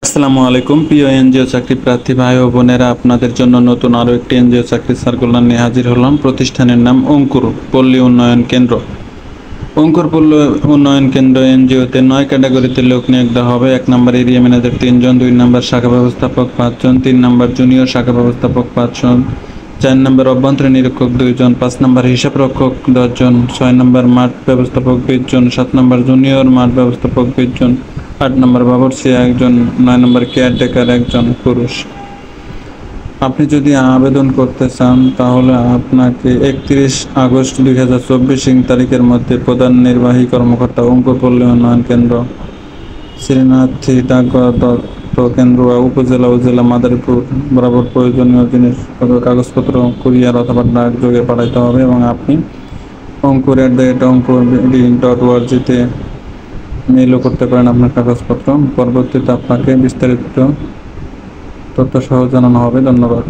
আসসালামু আলাইকুম প্রিয় এনজিও চাকরি প্রার্থী ভাই ও বোনেরা, আপনাদের জন্য নতুন আরও একটি এনজিও চাকরি সার্কুলার নিয়ে হাজির হলাম। প্রতিষ্ঠানের নাম অঙ্কুর পল্লী উন্নয়ন কেন্দ্র। অঙ্কুর পল্লী উন্নয়ন কেন্দ্র এনজিওতে 9 ক্যাটাগরিতে লোক নিয়োগ দেওয়া হবে। 1 নম্বর এরিয়া ম্যানেজার 3 জন, 2 নম্বর শাখা ব্যবস্থাপক 5 জন, 3 নম্বর জুনিয়র শাখা ব্যবস্থাপক 5 জন, 4 নম্বর অভ্যন্তরীণ নিরীক্ষক 2 জন, 5 নম্বর হিসাব রক্ষক 10 জন, 6 নম্বর মাঠ ব্যবস্থাপক 20 জন, 7 নম্বর জুনিয়র মাঠ ব্যবস্থাপক 20 জন, 8 নম্বর বাবুর্চি 1 জন, 9 নম্বর কেয়ারটেকার 1 জন পুরুষ। আপনি যদি আবেদন করতে চান তাহলে আপনাকে 31 আগস্ট 2024 তারিখের মধ্যে প্রধান নির্বাহী কর্মকর্তা অঙ্কুর পল্লী উন্নয়ন কেন্দ্র, শ্রীনাথী ডাকঘর তথ্য কেন্দ্র, উপজেলা ও জেলা মাদারীপুর বরাবর প্রয়োজনীয় জিনিস কাগজপত্র কুরিয়ার অথবা ডাক যোগে পাঠাতে হবে এবং আপনি অঙ্কুর@অঙ্কুর.org-তে মেইলও করতে পারেন আপনার কাগজপত্র। পরবর্তীতে আপনাকে বিস্তারিত তথ্য সহ জানানো হবে। ধন্যবাদ।